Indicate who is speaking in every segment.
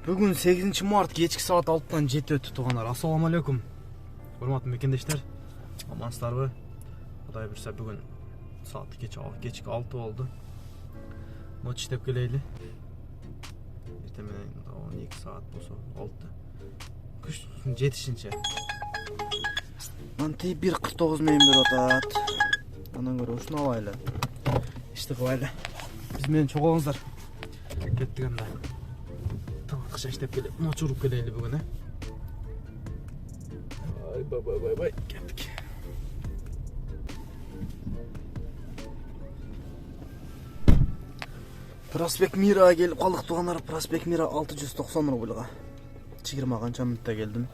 Speaker 1: Бүгін 8 март кечки саат 6-тан 7 өтті туғандар. Ассаламу алейкум. Урматтуу мекендештер. Амансыздарбы? Кудай буйрса бүгін саат кечки 6 болду. Ночь иштеп келейли. Эртең менен 12 саат болсо 6. Күч жетишинче. Манти 1:49 менен берип атат. Андан көрө ушуну алайлы. Ишти кылайлы. Биз менен чогулуңуздар. Кеттик анда. Акча иштеп келип, ночь уруп келейли бүгүн, Бай, кеттик. Проспект Мирага келип калдык тугандар. Проспект Мира 690 рубльга. 20 канча мүнөттө келдим.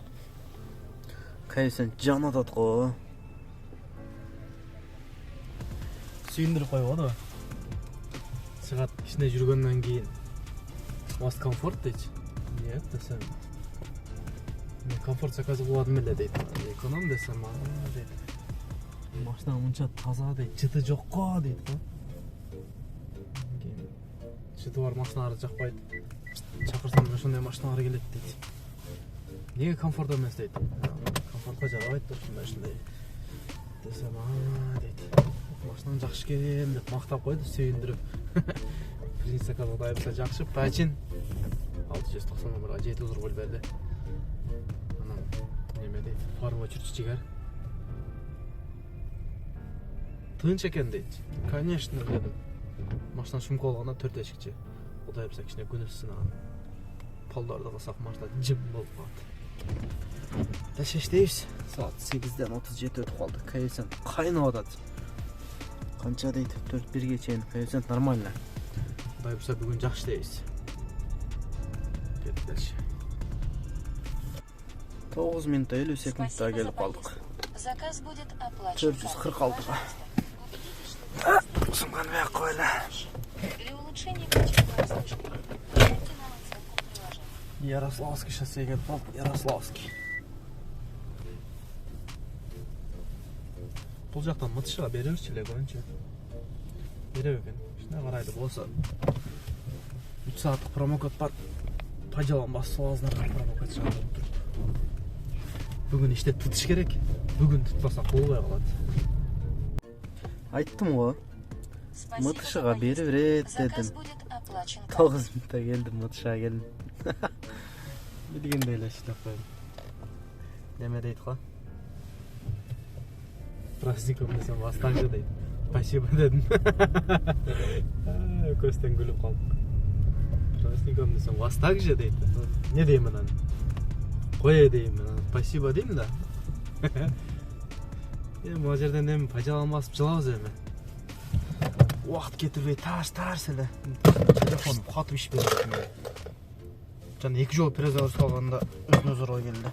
Speaker 1: Кайсын жан атат го. Сүйүндүрүп койбоду. Саат кичине жүргөндөн кийин Most комфорт дейт. Нет, десем. Мен комфорт заказы кылдым эле дейт. Эконом десем, дейт. Машина мынча таза дейт. Жыты жок го дейт го. Жыты бар машиналар жакпайт. Чакырсам ошондой машиналар келет дейт. Неге комфорт эмес дейт. Комфортко жарабайт да ушундай. Десем, дейт. Машинаң жакшы экен деп мактап койду, сүйүндүрүп. Биринчи заказга дайырса жакшы, Пачин 690 номерга 700 рубль берди. Анан неме дейт, форма чүрчү жигер. Тынч экен дейт. Конечно, дедим. Машина шумка болгондо 4 эшикчи. Кудай берсе кичине күнөс сынаган. Полдорду кылсак машина жым болуп калат. Дальше иштейбиз. Саат 8ден 37 өтүп калды. Коэффициент кайнап атат. Канча дейт? 4-1ге чейин коэффициент нормально. Кудай берсе бүгүн жакшы дейбиз. Кеттик дальше. 9 минут 50 секундта келип калдык.
Speaker 2: Заказ будет оплачен.
Speaker 1: 446-га. Сумканы бияк койлу.
Speaker 2: Для улучшения качества обслуживания перейдите на оценку приложения.
Speaker 1: Ярославский шоссе келип калдык. Ярославский. Бул жактан мытышыга беребизчи эле көбүнчө. Береб экен. Ушуна карайды болсо 3 сааттык промокод бар. Пайдаланбас суалыңыздар промокод чыгарып туруп. Бүгүн иштеп тутуш керек. Бүгүн тутпаса болбой калат. Айттым го. Мытышыга берип берет дедим. 9 минутта келдим, мытышыга келдим. Билгендей эле иштеп койдум. Неме дейт го? Праздником десем, вас так же дейт. Спасибо дедим. Көстен күлүп калдык. Праздником десем, вас так же дейт. Не деймин аны? Кое деймин аны. Спасибо дейм да. Могу жерден эми пайдаланбасып жылабыз эми. Убакыт кетирбей тарс эле. Телефонум катып ишпей кетти. Жана 2 жолу перезагрузка кылганда өзүнө зорго келди.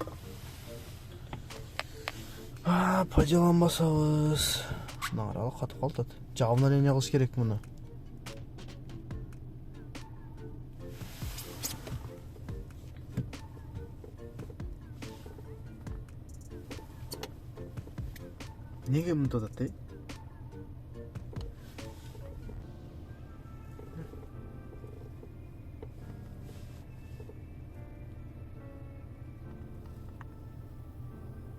Speaker 1: Пайдаланбасабыз. Наралы катып калтат. Жабына эле эмне кылыш керек муну? Неге мынтип атат, ey?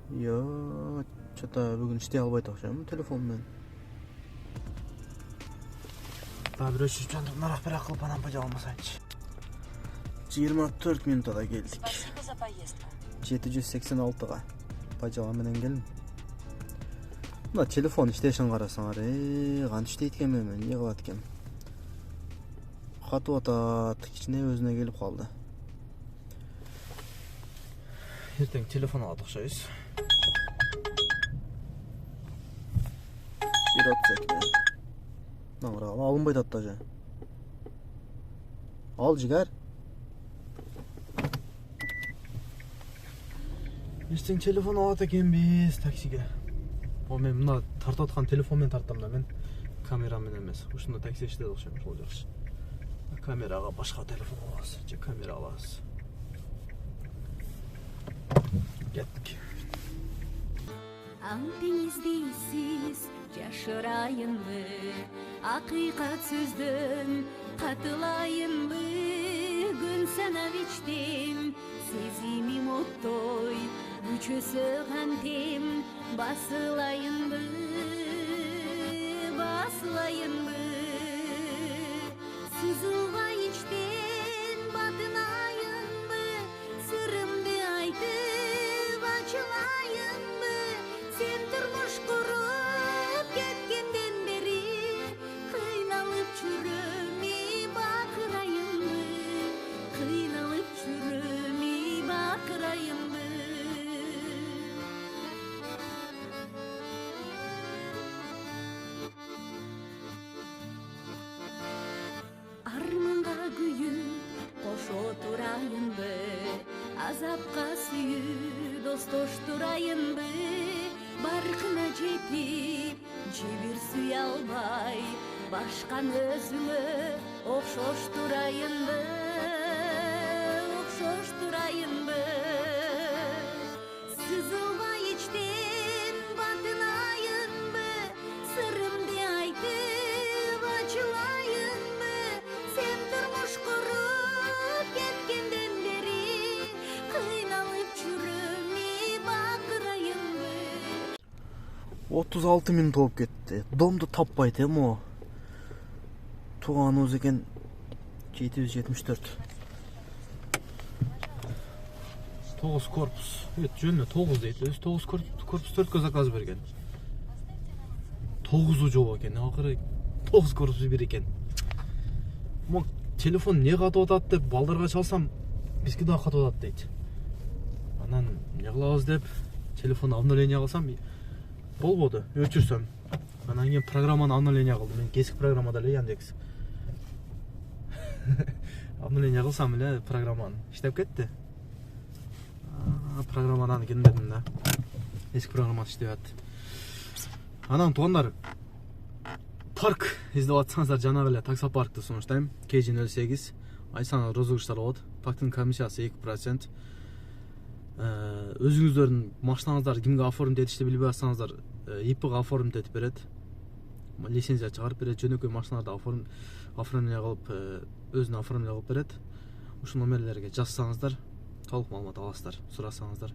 Speaker 1: Yo, что-то бүгүн иштей албайт окшойм телефон менен. Та бирөө чөчөндүр нарак кылып анан пайдаланбасайчы. 24 минутта келдик.
Speaker 2: Спасибо за поездку.
Speaker 1: 786-га пайдалан менен келдим. Мына телефон иштешин карасаңар, кантип иштейт экен мен, эмне кылат экен? Катып атат, кичине өзүнө келип калды. Эртең телефон алат окшойбуз. 1.32. Наңра алынбайт атат даже. Ал жигер. Эртең телефон алат экенбиз таксиге. Мен мына тартып аткан телефон менен тартам да, мен камера менен эмес. Ушунда такси иштейт окшойм, ошол жакшы. Камерага башка телефон алабыз, же камера алабыз. Кеттик.
Speaker 3: Антын издейсиз жашырайынбы, акыйкат сөздөн катылайынбы, күн санап içtim sezimim ottoy güçösü kantim basılayın mı sızılga içtim batınayın mı sırrımdı aytıp açılayın mı sen turmuş kurup ketkenden beri kıynalıp çürümi bakırayın mı kıynalıp çürümi bakırayın mı armanga kүйүп кошо турайынбы азапка сүйүп достоштурайынбы баркына жетип жебир сүйө албай башкан өзүңө окшоштурайынбы сызылбай ичтен батынайынбы сырымды айтып ачылайынбы сен турмуш куруп кеткенден бери кыйналып жүрөмү бакырайынбы
Speaker 1: 36 минут болуп кетти. Домду таппайт эми о. Тууганыбыз экен 774. 9 корпус. Жөнүнө 9 дейт. Өзү 9 корпус 4 заказ берген. 9 жол экен. Акыры 9 корпус бир экен. Мо телефон не катып атат деп балдарга чалсам, бизге да катып атат дейт. Анан не кылабыз деп телефон обновление кылсам, болбоду. Өчүрсөм. Анан кийин программаны обновление кылдым. Мен кесик программада эле Яндекс. Обновление кылсам эле программаны иштеп кетти. Программадан кирмедим да. Эски программа иштеп атты. Анан туугандар, парк издеп атсаңыздар, жанагы эле таксопаркты сунуштайм. KG08 ай саны розыгрыштар болот. Парктын комиссиясы 2%. Өзүңүздөрдүн машинаңыздар кимге оформить этишти билбей атсаңыздар, ИПга оформить этип берет. Лицензия чыгарып берет, жөнөкөй машиналарды оформление кылып, өзүнө оформление кылып берет. Ушул номерлерге жазсаңыздар, толук маалымат аласыздар, сурасаңыздар.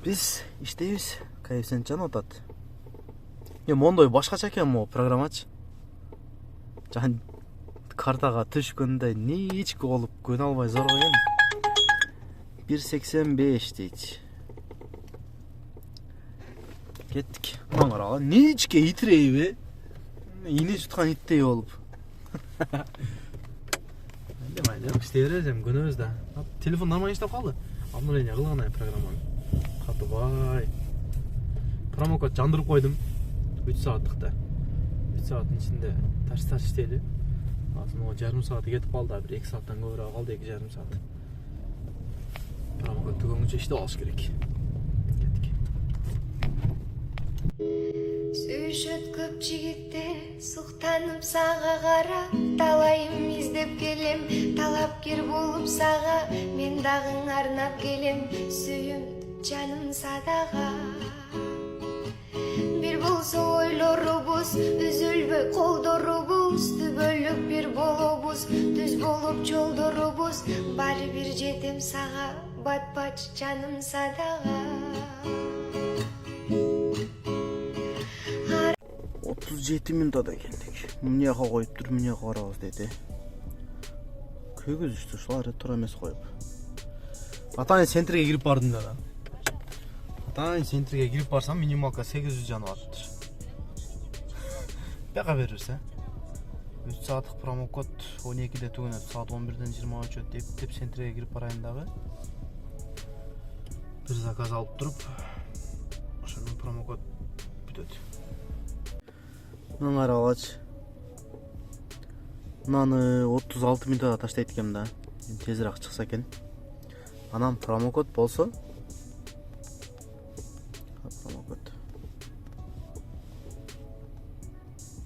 Speaker 1: Биз иштейбиз, коэффициент жанып атат. Мондой башкача экен могу программачы. Жан картага түшкөндөй ничке болуп көнө албай зоргойгон. 1.85 дейт. Кеттик. Мына карагыла, ничке итирейби? Ине жуткан иттей болуп. Майда иштей беребиз, көнөбүз да. Телефон нормально иштеп калды. Обновление кылган программаны. Катыбай. Промокод жандырып койдум. 3 сааттыкта. 3 сааттын ичинде тарс иштейли. Азыр жарым сааты кетип калды, бир 2 сааттан көбүрөөк калды, 2,5 саат. Промокод түгөнгүчө иштеп алыш керек. Кеттик.
Speaker 4: Сүйүшөт көп жигиттер, суктанып сага карап, талайым издеп келем, талапкер болуп сага, мен дагы арнап келем, сүйүм жаным садага. Бир болсо ойлорубуз, үзүлбөй колдорубуз, түбөлүк бир болобуз, түз болуп жолдорубуз, баары бир жетем сага, батпач жаным садага.
Speaker 1: 37 минутада келдик. Эмне коюп тур, эмне карабыз деди. Көгүзүштү, ушулар туура эмес коюп. Атайын центрге кирип бардым да. Атайын центрге кирип барсам, минималка 800 жанып атыптыр. Бага берирсе. 3 сааттык промокод 12'de түгөнөт, саат 11'ден 23 өтүп деп центрге кирип барайын дагы. Бир заказ алып туруп, ошондон промокод бүтөт. Мына карагыч. Мынаны 36 минутта таштайт экем да. Тезирээк чыкса экен. Анан промокод болсо, промокод.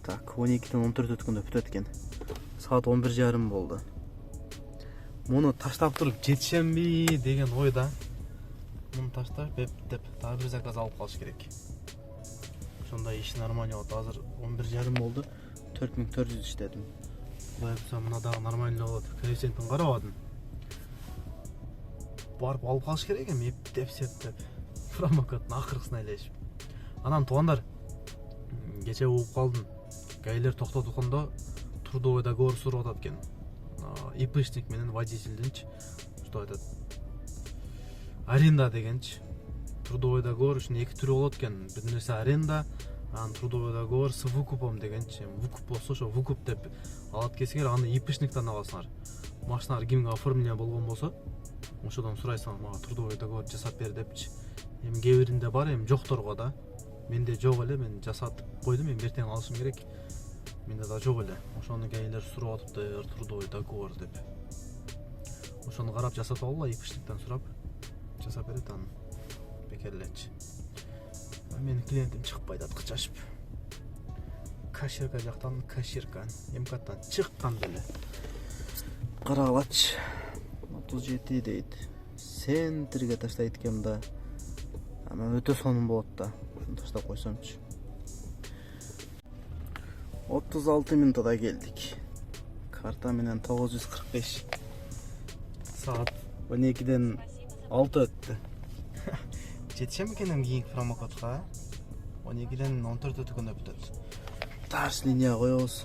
Speaker 1: Так, 12'ден 14 өткөндө бүтөт экен. Саат 11:30 болду. Муну таштап туруп жетишемби деген ойда. Муну таштап деп дагы бир заказ алып калыш керек. Ошондой иш нормально болот. Азыр 11:30 болду. 4400 иштедим. Буга мына дагы нормально болот. Коэффициентин карабадым. барып алып калыш керек эми эптеп септеп промокоддун акыркысына ээлешип. Анан туугандар, кече угуп калдым. Гаилер токтоткондо трудовой договор сурап атат экен. ИПшник менен водительдинчи. Что айтат? Аренда дегенчи. Трудовой договор үчүн эки түрү болот экен. Бир нерсе аренда, анан трудовой договор с выкупом дегенчи. Выкуп болсо ошо выкуп деп алат кесиңер, аны ИПшниктен аласыңар. Машиналар кимге оформление болгон болсо, ошодон сурайсыңар, мага трудовой договор жасап бер депчи. Эми кээ биринде бар, эми жокторго да. Менде жок эле, мен жасатып койдум, эми эртең алышым керек. Менде да жок эле. Ошону кээйлер сурап атыптыр, трудовой договор деп. Ошону карап жасатып алгыла, ИПшниктен сурап жасап берет, анан бекерленчи. Менин клиентим чыкпайт аткычашып. Кассирка жактан кассирка, МКаттан чыккан деле. Карагылачы. 37 дейт. Центрге таштайт экем да. Ана өтө сонун болот да. Ушуну таштап койсомчу. 36 минутада келдик. Карта менен 945. Саат 12ден 6 өттү. Жетишем экенем кийинки промокодко. 12ден 14 өткөндө бүтөт. Тарс линия коебуз.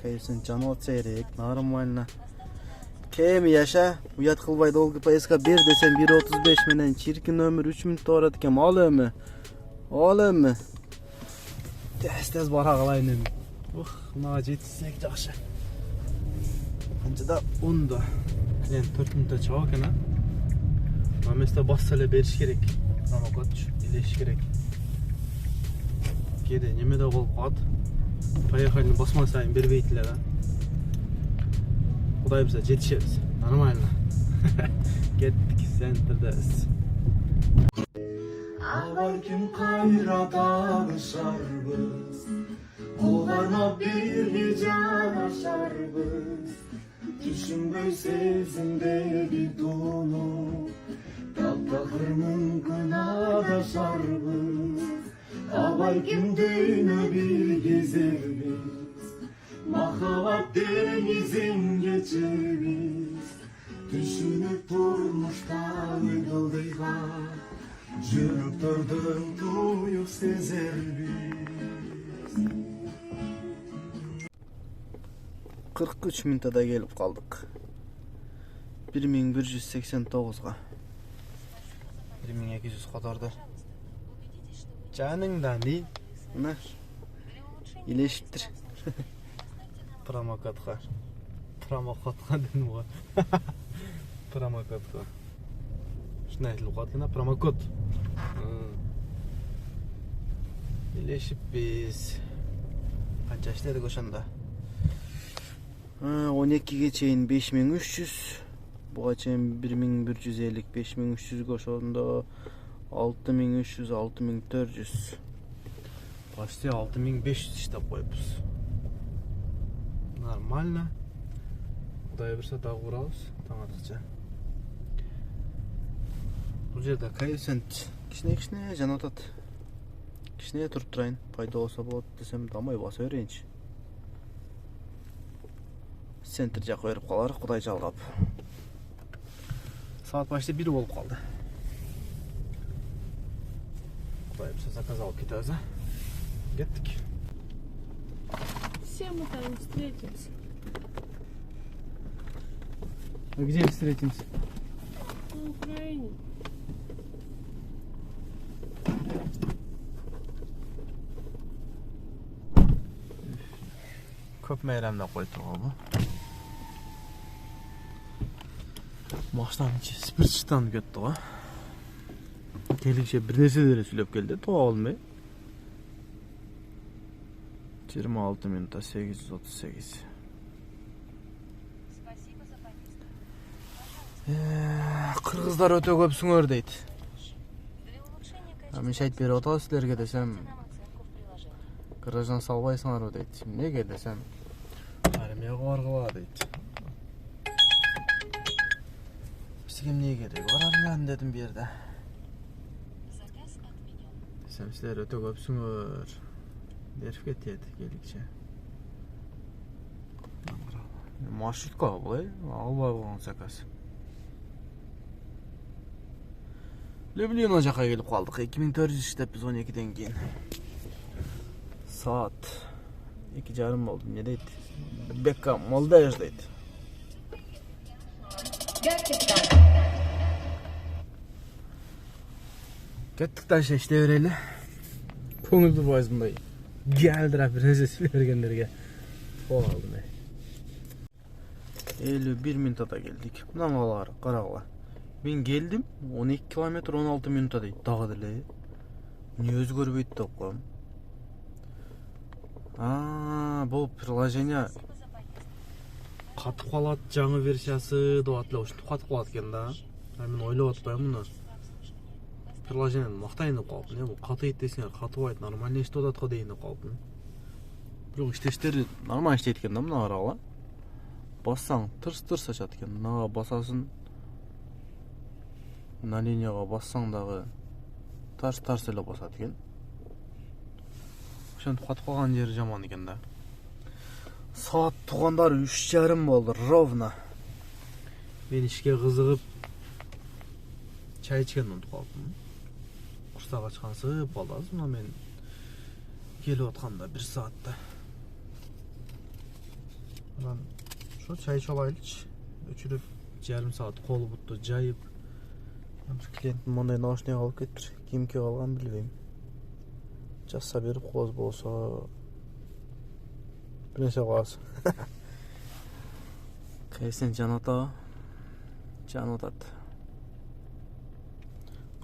Speaker 1: Кайсын жанып атса керек, нормально. Кем яша, уят кылбай долгу поездка бер десем 1.35 менен чиркин өмүр 3 мүнөттө барат экен. Ал эми. Тез бара калайын эми. Мага жетсек жакшы. Анчада ондо. Клиент 4 мүнөттө чыга экен, а? Маместе бас эле бериш керек. Промокодчу илеш керек. Кээде немеде болуп калат. Поехали басма сайын бербейт эле да. Кудай билсе жетишебиз. Нормально. Кеттик, центрдебиз.
Speaker 5: Балким кайра таанышарбыз, колдарма бирге жанашарбыз. Түшүнбөй сезимдеги тууну, таптакыр мүмкүн адашарбыз. Балким дүйнө бир кезербиз, махабат деңизин кечебиз. Түшүнүп турмуштан ылдыйга, жүрөктөрдөн туюк сезербиз.
Speaker 1: 43 минутада келип калдык. 1189га. 1200 которду. Жаныңда не? Мына илешиптир. Промокодко дедим го. Промокодко. Шуну айтылып калат экен, промокод. Илешиппиз. Канча иштедик ошондо? 12ге чейин 5300, буга чейин 1150, 5300 ошондо 6300, 6400. Почти 6500 иштеп коюпбуз. Нормально. Кудай берсе дагы курабыз, таң аткыча. Бул жерде коэффициент кичине жанып атат. Кичине туруп турайын, пайда болсо болот десем, дамай баса берейинчи. Центр жакка берип калар, кудай жалгап. Саат почти 1 болуп калды. Кудай берсе заказ алып кетебиз, а? Кеттик.
Speaker 6: Все мы там встретимся.
Speaker 1: А где встретимся?
Speaker 6: На Украине.
Speaker 1: Көп мейрамда койтуп албы. Машинанын ичи спирт чыктанып кетти го. Келише бир нерсе деле сүйлөп келди, тоо албай. 26 минутта 838. Кыргыздар өтө көпсүңөр дейт. Мен шайт берип атабыз силерге десем, гараждан салбайсыңарбы дейт. Эмнеге десем, армияга баргыла дейт. Сиз эмнеге дейт? Бар армияны дедим бу жерде. Десем, силер өтө көпсүңөр. Берип кетет келикче. Маршрутка бул, албай болгон заказ. Ljubljana жаққа келіп қалдық. 2400 іштеп біз 12-ден кейін. Saat 2:30 oldu. Ne deydi? Bekka Moldaj deydi. Kettik taşı işte öyle. Көңілді бойыз бұндай гәлдірап бір нәрсе сөйлегендерге қол алдым. 51 минутада келдік. Мыналар қарағыла. Мен келдім 12 километр 16 минутта дейді. Дағы діле. Не өзгөрбейді деп қойым. Бұл приложение қатып қалады, жаңы версиясы деп атылау үшін қатып қалады екен да. Мен ойлап атпаймын мұны. Приложениені мақтайын деп қалыппын. Бұл қатайып десең қатыбайды, нормально ішті одатқа дейін деп қалыппын. Жоқ, іштештері нормально іштейді екен да мына арала. Бассаң тырс-тырс ашады екен. Мынаға басасын, мына линияға бассаң дағы тарс-тарс еле басады екен. Ошентип қатып қалған жері жаман екен да. Saat туғандар 3:30 болды, ровно. Мен ішке қызығып чай ішкен ұмытып қалдым. Құрсақ ашқансы балдаз, мына мен келіп отқанда 1 саатта. Мен şu çay çalaylıç. Öçürüp yarım saat kolu buttu jayıp. Klientim monday nauşniga alıp kettir. Kimke algan bilbeyim. Jassa berip qoz bolsa bir nese qoz. Kaysen Canota. Canotat.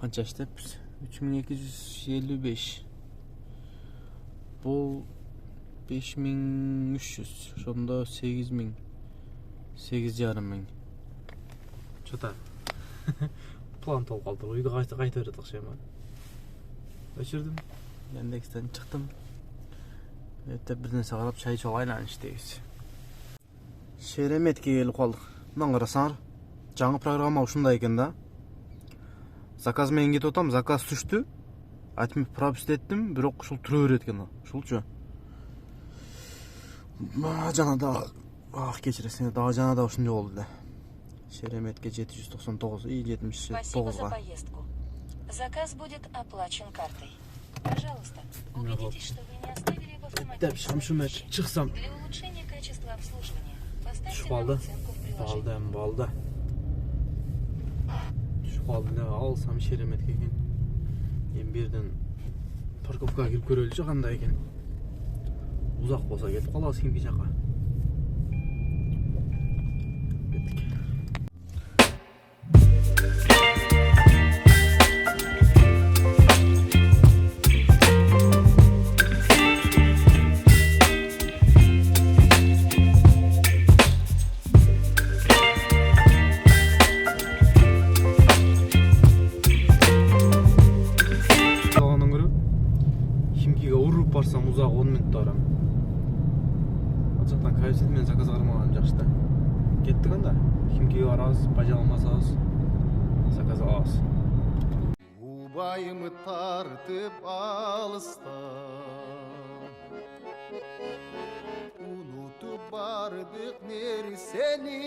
Speaker 1: Qancha ishtepmiz? 3255. Bu 5300. Şonda 8000. 8,5 Что-то план толып қалды. Үйді қайта бердік шема. Өшірдім. Яндекстен шықтым. Өтіп бір нәрсе қарап шай ішіп алайын іштегіз. Шереметке келіп қалдық. Мынаны қарасаңдар, жаңа программа ушундай екен да. Заказмен кетіп отам, заказ түшті. Айтып пропуск еттім, бирок ушул түрө берет екен. Ушулчу. Жаңада кечиресиң, дагы жанада ушунча болду да. Шереметке 799 и 79.
Speaker 2: Спасибо за поездку. Заказ будет оплачен картой. Пожалуйста, убедитесь, что вы не оставили в автомобиле.
Speaker 1: Çıksam.
Speaker 2: Для улучшения качества обслуживания поставьте
Speaker 1: Düşüp
Speaker 2: нам
Speaker 1: aldı.
Speaker 2: оценку в приложении.
Speaker 1: Baldı. Düşüp aldı ne alsam Şeremetke eken. En birden parkovkaga kirip көрөлүчү кандай экен. Uzak болса кетип калабыз кимки жакка. Барсам ұзақ 10 минутта барам. Ал жақтан кайсымен заказ қармаған жақсы да. Кеттік анда. Химкеге барабыз, бажа алмасабыз, заказ алабыз.
Speaker 5: Убайымы тартып алыстан, унутуп бардык нерсени,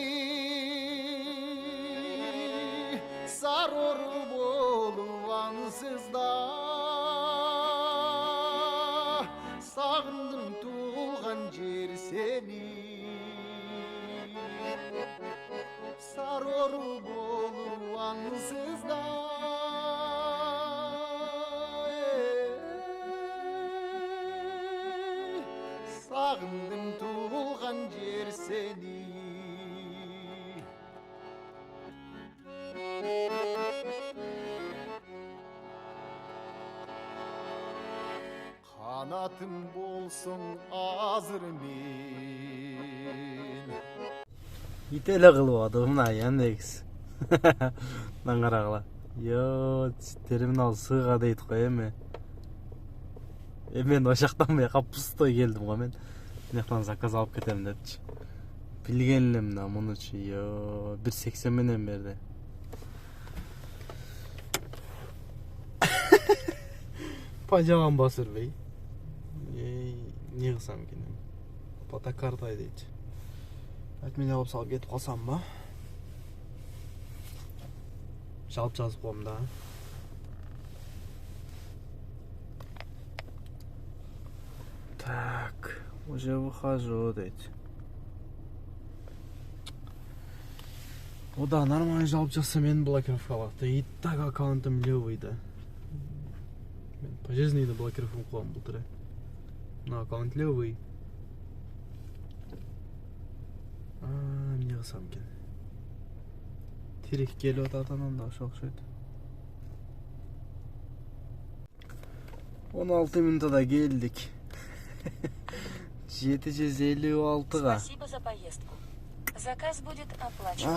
Speaker 5: сарору болуп ансызда. Sağındım tuğan cer seni, saror bolu ansızda. Sağındım tuğan cer seni. Kanatım bolsun azır men.
Speaker 1: Ителе кылып атып мына Яндекс. Мына карагыла. Терминал сыйга дейт кой эми. Мен ошактан бияка пустой келдим го мен. Мынактан заказ алып кетем депчи. Билген элем мына мунучу. 1.80 менен берди. Пажамам басырбей. Не қылсам екен? Фотокарта дейді. Мен алып салып кетіп қалсам ба? Жалып жазып қойым да. Уже выхожу дейт. Ода нормально жалып жатса мен блокировка алат. И так аккаунтым левый да. Мен пожизненный блокировка кылам былтыр. На аккаунт левый. Эмне кылсам экен? Терек келип атат анан да ошо окшойт. 16 минутада келдик. 756-га.
Speaker 2: Спасибо за поездку. Заказ будет оплачен.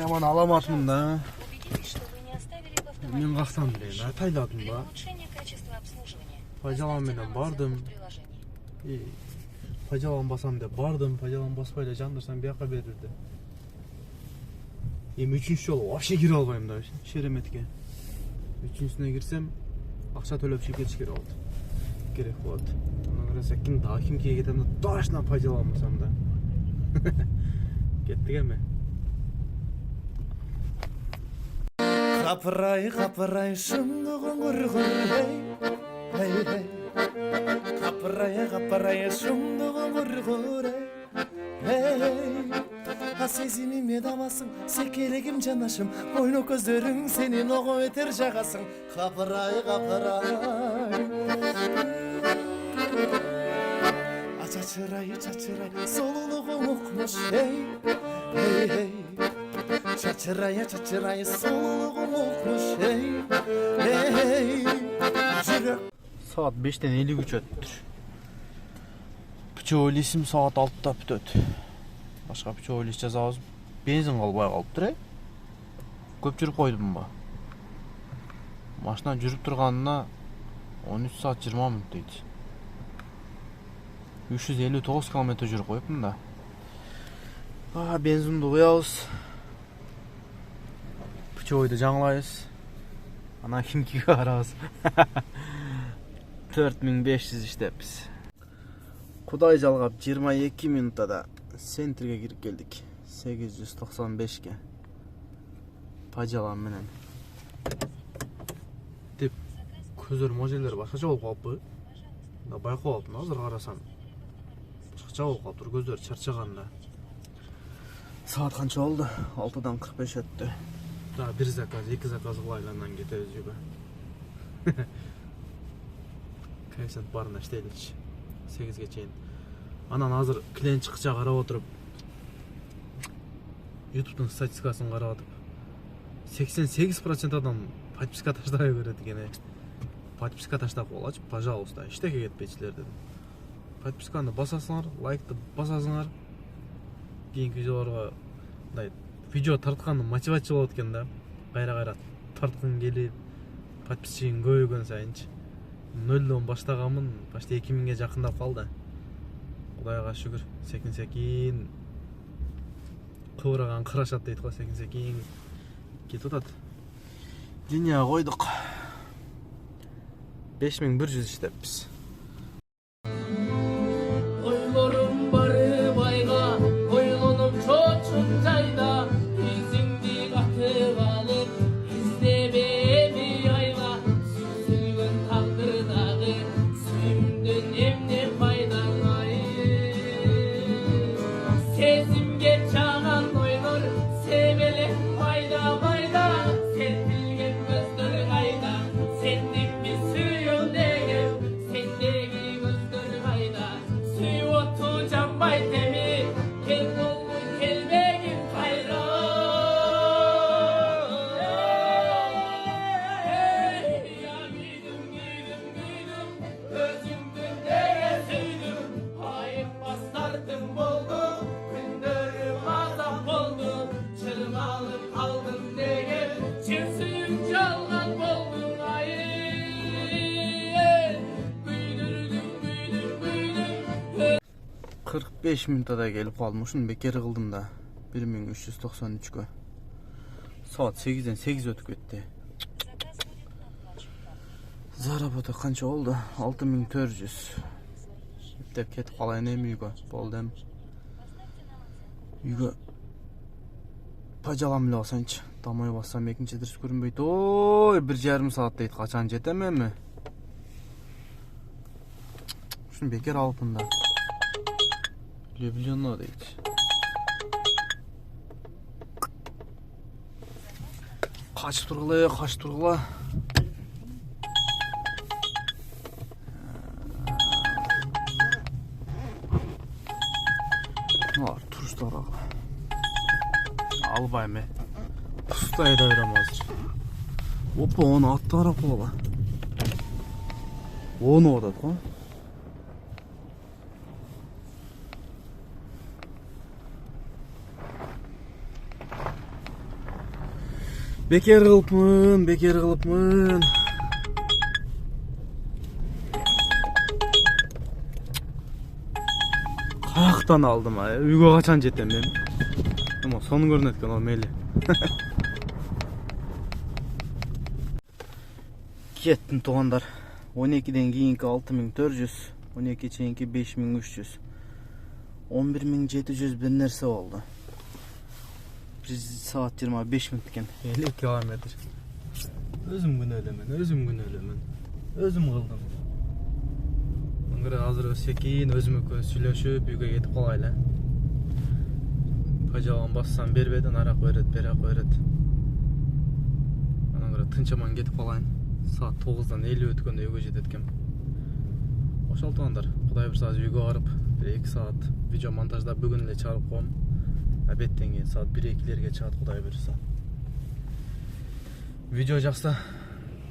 Speaker 1: Яман аламатмын да.
Speaker 2: Убедитесь, что вы не оставили в автомобиле
Speaker 1: Мен кактан билейин,
Speaker 2: вещи.
Speaker 1: тайладым
Speaker 2: Для
Speaker 1: ба.
Speaker 2: улучшения качества обслуживания.
Speaker 1: Пажалан
Speaker 2: Поставьте
Speaker 1: менен
Speaker 2: нам оценку
Speaker 1: бардым.
Speaker 2: в приложении.
Speaker 1: Пажалан басам деп бардым, пажалан баспай эле жандырсам бияка берилди. Эми 3-үнчү жолу вообще кире албайм да Шереметке. 3-үнчүсүнө кирсем акча төлөп чыгып кетиш керек болот. Ана караса кимге кетем да точно пажаланбасам да. Кеттик эми.
Speaker 5: Капырай шындығын құрғыр hey hey Капырай шындығын құрғыр hey А сезіміме дамасың секерегім жанашым Ойны көздерің сенен оғы өтер жағасың Капырай Чачырай солулығың оқмыш hey hey Чачырай солулығың оқмыш hey жүрек
Speaker 1: Saat 5'ten 53 öttür. Püçö oylesім saat 6'da бүтөт. Башка пüçö oylес жазабыз. Бензин калбай калыптыр. Көп жүрүп койдум ба. Машина жүрүп турганына 13 saat 20 minut дейт. 359 km жүрүп коюпмун да. Бензинди куябыз. Püçö oyду жаңылайбыз. Ана Химкиге барабыз. 4500 иштеппиз. Кудай жалгап 22 минутада центрге кирип келдик. 895ге. Пажалан менен. Деп көздөр можелдер башкача болуп калыппы. Да байкап алыптым азыр карасам. Башкача болуп калыптыр көздөр чарчаганда. Саат канча болду? 6-дан 45 өттү. Да, bir заказ, 2 заказ кылайлы анан кетебиз үйгө. Коэффициент барына иштейличи. 8ге чейин. Анан азыр клиент чыкча карап отуруп YouTube'дун статистикасын карап атып 88% адам подписка таштабай көрөт экен. Подписка таштап койгулачы, пожалуйста, иштеке кетпейчилер дедим. Подписканы басасыңар, лайкты басасыңар. Кийинки жолорго мындай видео тартканды мотивация болот экен да. Кайра тарткың келип, подписчигиң көбөйгөн сайынчы. 0'dan баштаганмын, почти 2000ге жакындап калды. Кудайга шүгүр, секин кыбыраган карашат дейт го, секин кетип атат. Линия койдук. 5100 иштеппиз.
Speaker 7: Ойлорум бары байга, ойлонуп чочун жайда, изиңди катып алып, издебеми айла, сүзүлгөн тагдырдагы, сүйүмдөн эмне пайдалай. Сезимге чаган ойлор, себелек майда, сертилген көздөр кайда, сендикми сүйүм деген, сендеги көздөр кайда, сүйүп оту жанбай теми, кел болгун келбегин кайра. Я күйдүм, өзүңдүн деге сүйдүм, айыкпастардым болду, күндөрүм азап болду, чыргалып калдым деген, чын сүйүм жалган болду, ай. Күйдүрдүм.
Speaker 1: 45 минутада келип калдым. Ушуну бекер кылдым да. 1393гө. Saat 8'den 8 өтүп кетти.
Speaker 2: Заказ будет оплачен картой.
Speaker 1: Заработок канча болду? 6400. Деп кетип калайын эми үйгө. Болду эми. Үйгө пажалам эле алсайынчы. Дамай бассам экинчи дырс көрүнбөйт. Ой, 1,5 саат дейт. Качан жетем эми? Ушуну бекер алыпмын да. Люблено дейт. Качып тургула. Туруштар албайм э. Пустай да берем азыр. Опа, onu атты карап коела. Onu атат го. Бекер кылыпмын. Каяктан алдым а? Үйгө качан жетем мен? Эми сонун көрүнөт экен ал мейли. Кеттим туугандар. 12ден кийинки 6400, 12 чейинки 5300, 11700 бир нерсе болду. 1 saat 25 minut eкен. 50 kilometr. Özüm günөйлөмүн. Özüm kıldım. Мынгыра азыр өсекейин, өзүм экөөбүз сүйлөшүп, үйгө кетип калайлы. Пажабан бассам бербейт, нарак берет. Анан кыра тынчаман кетип калайын. Saat 9'dan 50 өткөндө үйгө жетет экем. Ошол туугандар, Кудай буйрса үйгө барып, 1-2 saat видео монтаждап бүгүн эле чыгарып коем. Абеттен кийин saat 1-2-лерге чыгат Кудай буйрса. Видео жакса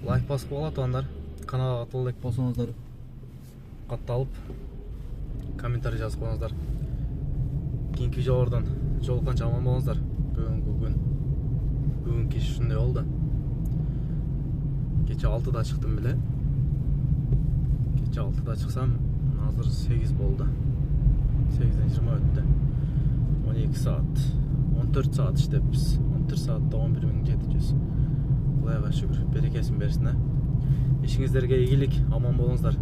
Speaker 1: лайк басып коела туугандар. Каналга катыл элек болсоңуздар катталып, комментарий жазып коюңуздар. Кийинки видеолордон жолукканча аман болуңуздар. Бүгүн кеш ушундай болду. Gece 6'da çıktım bile. Gece 6'da çıksam hazır 8 oldu. 8'den 20 öttü. 12 saat. 14 saat işte biz. 14 saatte 11.700. Kudayga şükür. Berekesin bersin. İşinizlerge iyilik. Aman bolunuzlar.